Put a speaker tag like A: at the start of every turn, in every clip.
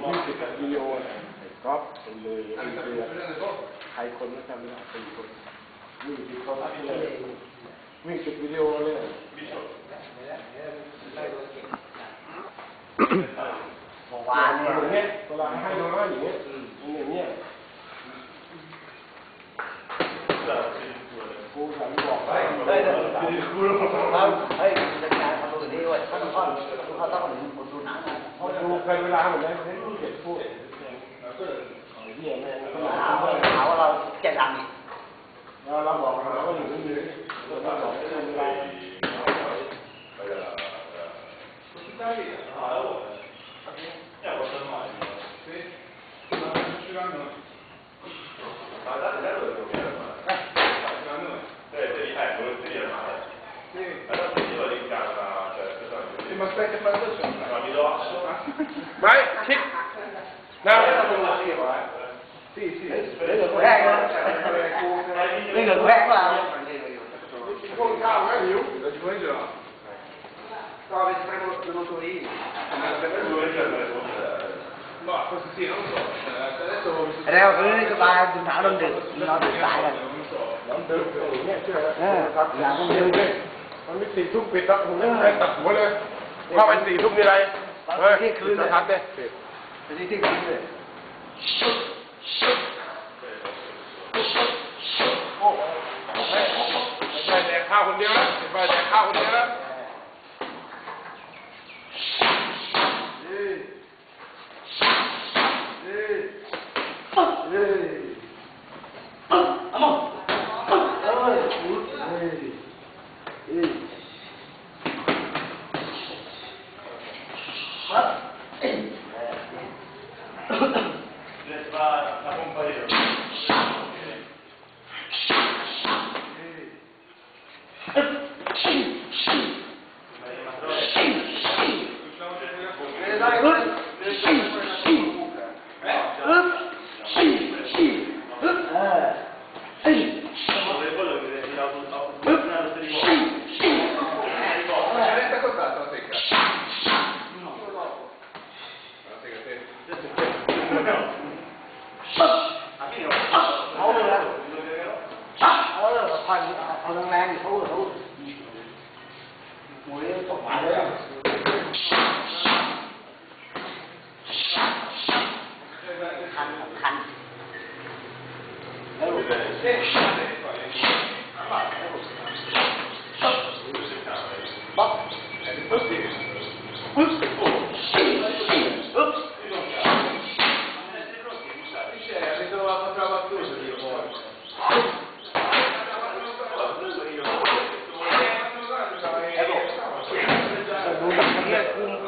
A: 20กับวิดีโอก๊อปเป็นเลยใครคนไม่ทำไม่ได้เป็นคนวิ่งติดก๊อปเลยวิ่งติดวิดีโอเลย
B: วานเนี่ย
A: อย่างเงี้ยเวลาให้น้อยอย่างเงี้ยอย่างเงี้ยกูฉันบอกไป
B: เฮ้ยจัดการทำตัวนี้ด้วยเขาต้องเหมือนคนดูหนัง
A: เขาดูเคยเวลาเหมือนกันให้ผู้เด็กพูดเหี้ยแม่ก็
B: หาว่าเราแก่ดัง
A: เราบอกเราก็อยู่นี่เลยเราบอกไม่เป็นไรไม่คิดน่าจะเป็นอะไรวะsì
B: prego
A: con cao quá nhiều
C: lo ci puoi giocare
B: no avete preso io
C: ma forse sì non so adesso
B: Reo cái ba chúng ta đâm được nó được tại rồi
A: nó được nhẹ chưa là không được đấyมันมี4 ทุ่มปิดแล้วผมไม่ได้ตัดหัวเลยเข้าไป4 ทุ่มนี่ไรเฮ้ยคืนจะทัดเนี่ย
B: ไปที่คืนเลย
A: โอ้ไปแดกข้าวคนเดียวแล้วไปแดกข้าวคนเดียวแล้ว
B: เอาแรงๆเขาหมวยตกมาเลยคันแล้วบ๊อบ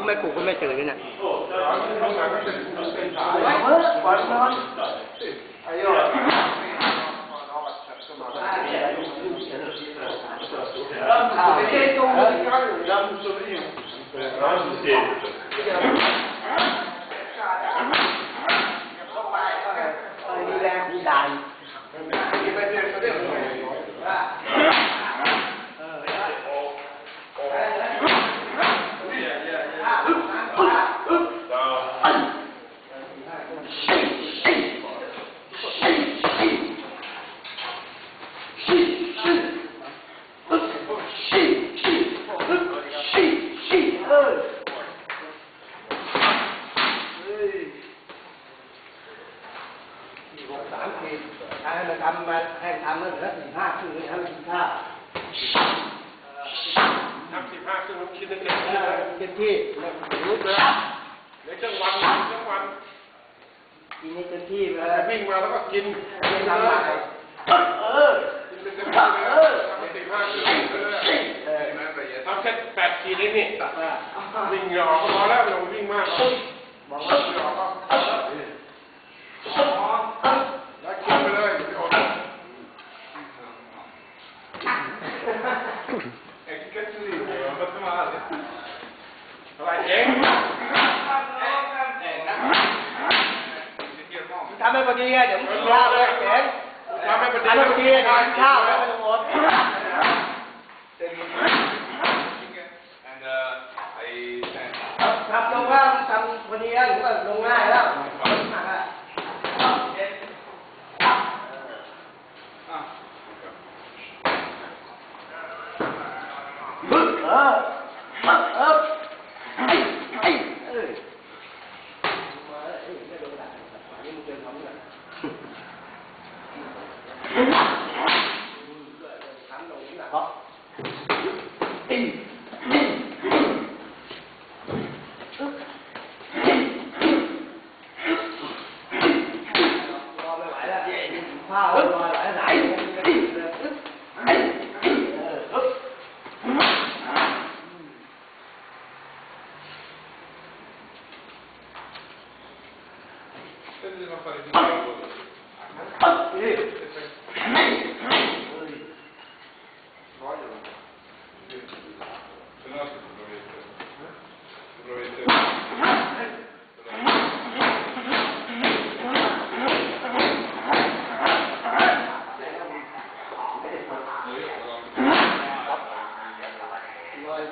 B: ไม่ปลูกก็ไม่เจอเลยเนี่ยมีแรงมีได้ให้ทำเมื่อ15 คืนให้มันกินข้าว
A: ทำ15 คืนคิดเต็ม
B: ที่
A: รู้เลยในจังหวัด
B: กินให้เต็มที่
A: วิ่งมาแล้วก็กิน
B: ทำอะไร
A: กินเป็น15 คืนทำ15 คืนทำแค่8 ขีดนี่วิ่งหยอกก็พอแล้วเราวิ่งมากบอกว่าหยอกก็แล้วกินไปเลยไม่อดอะไรเอง
B: ทำให้พอดีเดี๋ยวมึงข้าวเลยเจ๋ง
A: ทำให้พอดี
B: ข้าวแล้วมันหมดทำลงว่าทำพอดีแล้วหรือว่าลงง่ายแล้ว
C: Prendi a fare di nuovo. Se no si dovete.
B: Loi